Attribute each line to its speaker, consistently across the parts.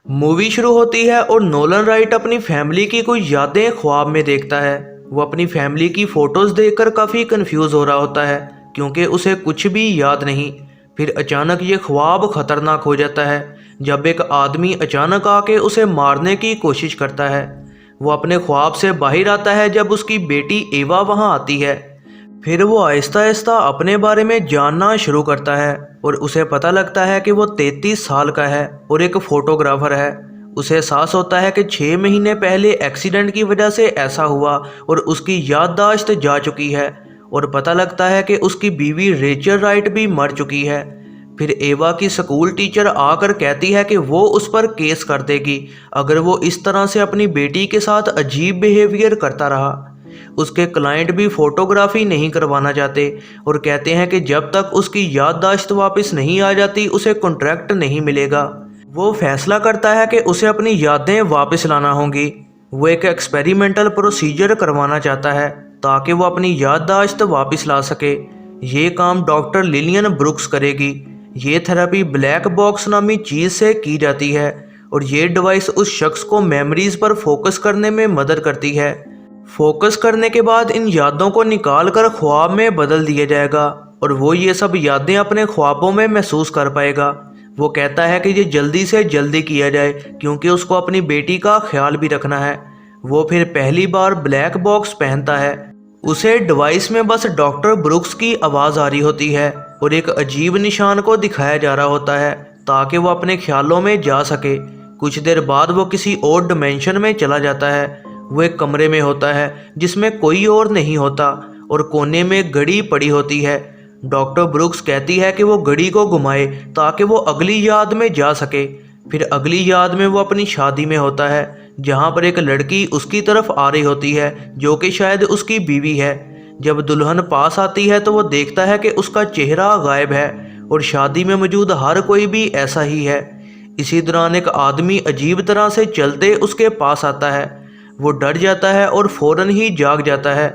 Speaker 1: Movie शुरू होती है और नोलन राइट अपनी फैमिली की कुछ यादें ख्वाब में देखता है। वो अपनी फैमिली की फोटोज देखकर काफ़ी कंफ्यूज हो रहा होता है क्योंकि उसे कुछ भी याद नहीं। फिर अचानक ये ख्वाब खतरनाक हो जाता है जब एक आदमी अचानक आके उसे मारने की कोशिश करता है। वो अपने ख्वाब से बाहर आता है जब उसकी बेटी एवा वहाँ आती है। फिर वो आहिस्ता आहिस्ता अपने बारे में जानना शुरू करता है और उसे पता लगता है कि वो 33 साल का है और एक फोटोग्राफर है। उसे एहसास होता है कि 6 महीने पहले एक्सीडेंट की वजह से ऐसा हुआ और उसकी याददाश्त जा चुकी है। और पता लगता है कि उसकी बीवी रेचल राइट भी मर चुकी है। फिर एवा की स्कूल टीचर आकर कहती है कि वो उस पर केस कर देगी अगर वो इस तरह से अपनी बेटी के साथ अजीब बिहेवियर करता रहा। उसके क्लाइंट भी फोटोग्राफी नहीं करवाना चाहते और कहते हैं कि जब तक उसकी याददाश्त वापस नहीं आ जाती उसे कॉन्ट्रैक्ट नहीं मिलेगा। वो फैसला करता है कि उसे अपनी यादें वापस लाना होंगी। वो एक एक्सपेरिमेंटल प्रोसीजर करवाना चाहता है ताकि वो अपनी याददाश्त वापस ला सके। ये काम डॉक्टर लिलियन ब्रुक्स करेगी। ये थेरेपी ब्लैक बॉक्स नामी चीज़ से की जाती है और ये डिवाइस उस शख्स को मेमोरीज पर फोकस करने में मदद करती है। फोकस करने के बाद इन यादों को निकाल कर ख्वाब में बदल दिया जाएगा और वो ये सब यादें अपने ख्वाबों में महसूस कर पाएगा। वो कहता है कि ये जल्दी से जल्दी किया जाए क्योंकि उसको अपनी बेटी का ख्याल भी रखना है। वो फिर पहली बार ब्लैक बॉक्स पहनता है। उसे डिवाइस में बस डॉक्टर ब्रुक्स की आवाज़ आ रही होती है और एक अजीब निशान को दिखाया जा रहा होता है ताकि वो अपने ख्यालों में जा सके। कुछ देर बाद वो किसी और डिमेंशन में चला जाता है। वो एक कमरे में होता है जिसमें कोई और नहीं होता और कोने में घड़ी पड़ी होती है। डॉक्टर ब्रुक्स कहती है कि वो घड़ी को घुमाए ताकि वो अगली याद में जा सके। फिर अगली याद में वो अपनी शादी में होता है जहाँ पर एक लड़की उसकी तरफ आ रही होती है जो कि शायद उसकी बीवी है। जब दुल्हन पास आती है तो वो देखता है कि उसका चेहरा गायब है और शादी में मौजूद हर कोई भी ऐसा ही है। इसी दौरान एक आदमी अजीब तरह से चलते उसके पास आता है। वो डर जाता है और फौरन ही जाग जाता है।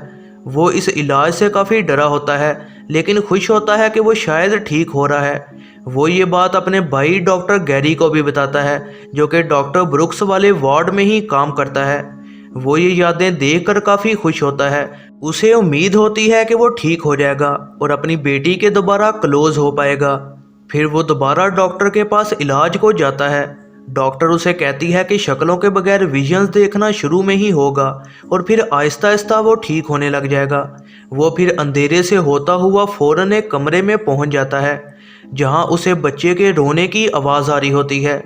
Speaker 1: वो इस इलाज से काफ़ी डरा होता है लेकिन खुश होता है कि वो शायद ठीक हो रहा है। वो ये बात अपने भाई डॉक्टर गैरी को भी बताता है जो कि डॉक्टर ब्रुक्स वाले वार्ड में ही काम करता है। वो ये यादें देखकर काफ़ी खुश होता है। उसे उम्मीद होती है कि वो ठीक हो जाएगा और अपनी बेटी के दोबारा क्लोज हो पाएगा। फिर वो दोबारा डॉक्टर के पास इलाज को जाता है। डॉक्टर उसे कहती है कि शक्लों के बगैर विजन्स देखना शुरू में ही होगा और फिर आहिस्ता आहिस्ता वो ठीक होने लग जाएगा। वो फिर अंधेरे से होता हुआ फौरन एक कमरे में पहुंच जाता है जहां उसे बच्चे के रोने की आवाज़ आ रही होती है।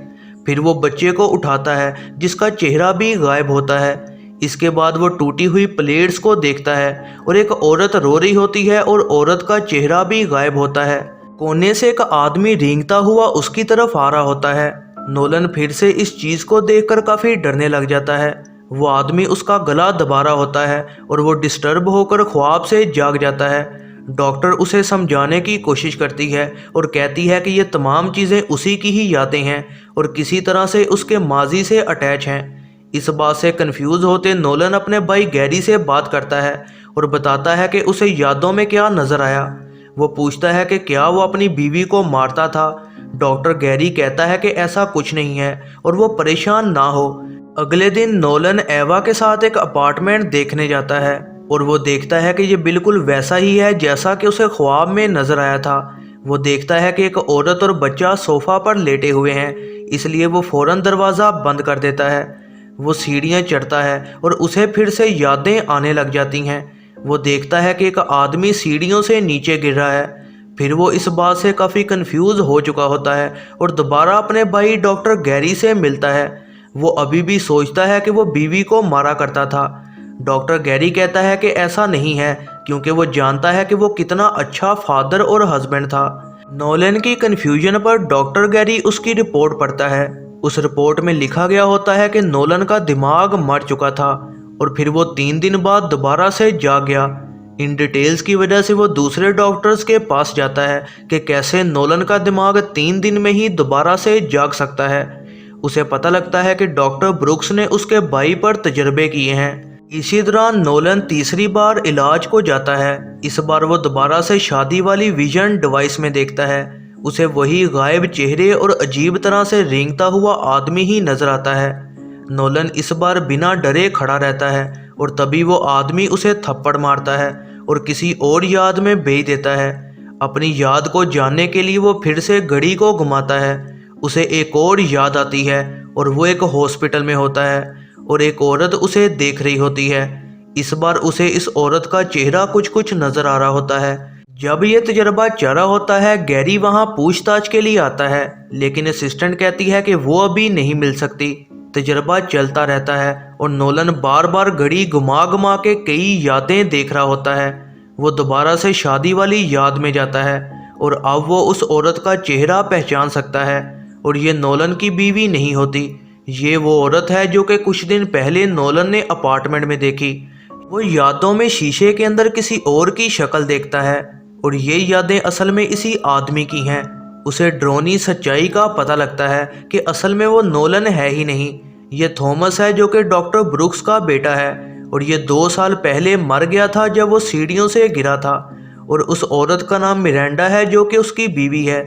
Speaker 1: फिर वो बच्चे को उठाता है जिसका चेहरा भी गायब होता है। इसके बाद वो टूटी हुई प्लेट्स को देखता है और एक औरत रो रही होती है और औरत का चेहरा भी गायब होता है। कोने से एक आदमी रेंगता हुआ उसकी तरफ आ रहा होता है। नोलन फिर से इस चीज़ को देखकर काफ़ी डरने लग जाता है। वो आदमी उसका गला दबा रहा होता है और वो डिस्टर्ब होकर ख्वाब से जाग जाता है। डॉक्टर उसे समझाने की कोशिश करती है और कहती है कि ये तमाम चीज़ें उसी की ही यादें हैं और किसी तरह से उसके माजी से अटैच हैं। इस बात से कंफ्यूज होते नोलन अपने भाई गैरी से बात करता है और बताता है कि उसे यादों में क्या नज़र आया। वो पूछता है कि क्या वो अपनी बीवी को मारता था। डॉक्टर गैरी कहता है कि ऐसा कुछ नहीं है और वो परेशान ना हो। अगले दिन नोलन एवा के साथ एक अपार्टमेंट देखने जाता है और वो देखता है कि ये बिल्कुल वैसा ही है जैसा कि उसे ख्वाब में नजर आया था। वो देखता है कि एक औरत और बच्चा सोफा पर लेटे हुए हैं, इसलिए वो फौरन दरवाज़ा बंद कर देता है। वो सीढ़ियाँ चढ़ता है और उसे फिर से यादें आने लग जाती हैं। वो देखता है कि एक आदमी सीढ़ियों से नीचे गिर रहा है। फिर वो इस बात से काफ़ी कंफ्यूज हो चुका होता है और दोबारा अपने भाई डॉक्टर गैरी से मिलता है। वो अभी भी सोचता है कि वो बीवी को मारा करता था। डॉक्टर गैरी कहता है कि ऐसा नहीं है क्योंकि वो जानता है कि वो कितना अच्छा फादर और हस्बैंड था। नोलन की कन्फ्यूजन पर डॉक्टर गैरी उसकी रिपोर्ट पढ़ता है। उस रिपोर्ट में लिखा गया होता है कि नोलन का दिमाग मर चुका था और फिर वो 3 दिन बाद दोबारा से जाग गया। इन डिटेल्स की वजह से वो दूसरे डॉक्टर्स के पास जाता है कि कैसे नोलन का दिमाग 3 दिन में ही दोबारा से जाग सकता है। उसे पता लगता है कि डॉक्टर ब्रुक्स ने उसके भाई पर तजर्बे किए हैं। इसी दौरान नोलन तीसरी बार इलाज को जाता है। इस बार वो दोबारा से शादी वाली विजन डिवाइस में देखता है उसे वही गायब चेहरे और अजीब तरह से रेंगता हुआ आदमी ही नजर आता है। नोलन इस बार बिना डरे खड़ा रहता है और तभी वो आदमी उसे थप्पड़ मारता है और किसी और याद में भेज देता है। अपनी याद को जानने के लिए वो फिर से घड़ी को घुमाता है। उसे एक और याद आती है और वो एक हॉस्पिटल में होता है और एक औरत उसे देख रही होती है। इस बार उसे इस औरत का चेहरा कुछ कुछ नजर आ रहा होता है। जब ये तजर्बा चल रहा होता है, गैरी वहाँ पूछताछ के लिए आता है, लेकिन असिस्टेंट कहती है कि वो अभी नहीं मिल सकती। तजर्बा चलता रहता है और नोलन बार बार घड़ी घुमा घुमा के कई यादें देख रहा होता है। वो दोबारा से शादी वाली याद में जाता है और अब वो उस औरत का चेहरा पहचान सकता है और ये नोलन की बीवी नहीं होती। ये वो औरत है जो कि कुछ दिन पहले नोलन ने अपार्टमेंट में देखी। वो यादों में शीशे के अंदर किसी और की शक्ल देखता है और ये यादें असल में इसी आदमी की हैं। उसे ड्रोनी सच्चाई का पता लगता है कि असल में वो नोलन है ही नहीं, ये थॉमस है जो कि डॉक्टर ब्रुक्स का बेटा है और ये 2 साल पहले मर गया था जब वो सीढ़ियों से गिरा था। और उस औरत का नाम मिरांडा है जो कि उसकी बीवी है।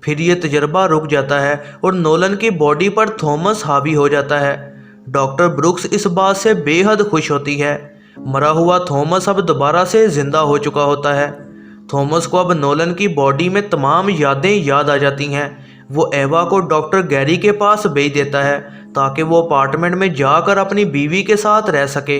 Speaker 1: फिर ये तजर्बा रुक जाता है और नोलन की बॉडी पर थॉमस हावी हो जाता है। डॉक्टर ब्रुक्स इस बात से बेहद खुश होती है। मरा हुआ थॉमस अब दोबारा से जिंदा हो चुका होता है। थॉमस को अब नोलन की बॉडी में तमाम यादें याद आ जाती हैं। वो एवा को डॉक्टर गैरी के पास भेज देता है ताकि वो अपार्टमेंट में जाकर अपनी बीवी के साथ रह सके।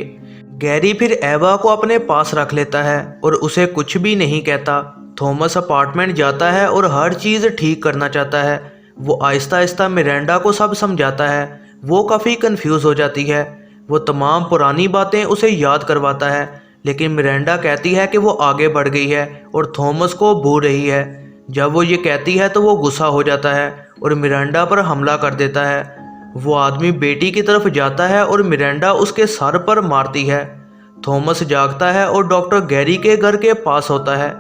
Speaker 1: गैरी फिर एवा को अपने पास रख लेता है और उसे कुछ भी नहीं कहता। थॉमस अपार्टमेंट जाता है और हर चीज़ ठीक करना चाहता है। वो आहिस्ता आहिस्ता मिरांडा को सब समझाता है। वो काफ़ी कंफ्यूज हो जाती है। वो तमाम पुरानी बातें उसे याद करवाता है, लेकिन मिरांडा कहती है कि वो आगे बढ़ गई है और थॉमस को भूल रही है। जब वो ये कहती है तो वो गुस्सा हो जाता है और मिरांडा पर हमला कर देता है। वो आदमी बेटी की तरफ जाता है और मिरांडा उसके सर पर मारती है। थॉमस जागता है और डॉक्टर गैरी के घर के पास होता है।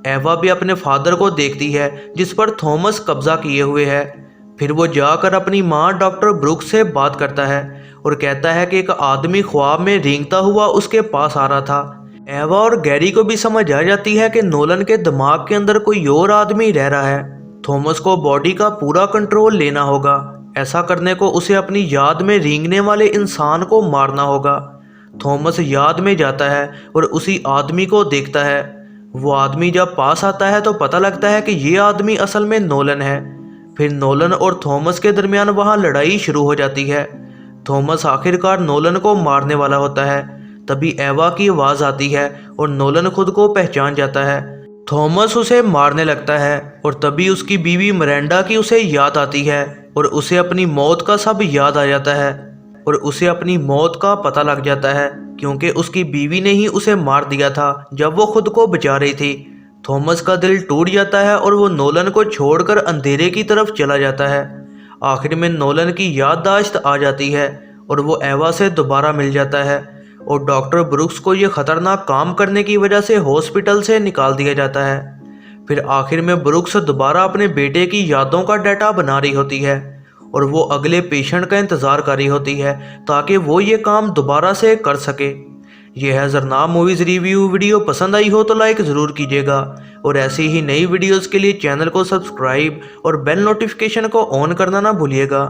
Speaker 1: एवा भी अपने फादर को देखती है जिस पर थॉमस कब्जा किए हुए है। फिर वो जाकर अपनी माँ डॉक्टर ब्रुक्स से बात करता है और कहता है कि एक आदमी ख्वाब में रेंगता हुआ उसके पास आ रहा था। एवा और गैरी को भी समझ आ जाती है कि नोलन के दिमाग के अंदर कोई और आदमी रह रहा है। थॉमस को बॉडी का पूरा कंट्रोल लेना होगा। ऐसा करने को उसे अपनी याद में रेंगने वाले इंसान को मारना होगा। थॉमस याद में जाता है और उसी आदमी को देखता है। वो आदमी जब पास आता है तो पता लगता है कि ये आदमी असल में नोलन है। फिर नोलन और थॉमस के दरमियान वहाँ लड़ाई शुरू हो जाती है। थॉमस आखिरकार नोलन को मारने वाला होता है। तभी एवा की आवाज़ आती है और नोलन खुद को पहचान जाता है। थॉमस उसे मारने लगता है और तभी उसकी बीवी मिरांडा की उसे याद आती है और उसे अपनी मौत का सब याद आ जाता है और उसे अपनी मौत का पता लग जाता है क्योंकि उसकी बीवी ने ही उसे मार दिया था जब वो खुद को बचा रही थी। थॉमस का दिल टूट जाता है और वो नोलन को छोड़कर अंधेरे की तरफ चला जाता है। आखिर में नोलन की याददाश्त आ जाती है और वो एवा से दोबारा मिल जाता है और डॉक्टर ब्रुक्स को ये खतरनाक काम करने की वजह से हॉस्पिटल से निकाल दिया जाता है। फिर आखिर में ब्रुक्स दोबारा अपने बेटे की यादों का डाटा बना रही होती है और वो अगले पेशेंट का इंतज़ार कर रही होती है ताकि वो ये काम दोबारा से कर सके। ये है ज़रना मूवीज़ रिव्यू। वीडियो पसंद आई हो तो लाइक ज़रूर कीजिएगा और ऐसी ही नई वीडियोज़ के लिए चैनल को सब्सक्राइब और बेल नोटिफिकेशन को ऑन करना ना भूलिएगा।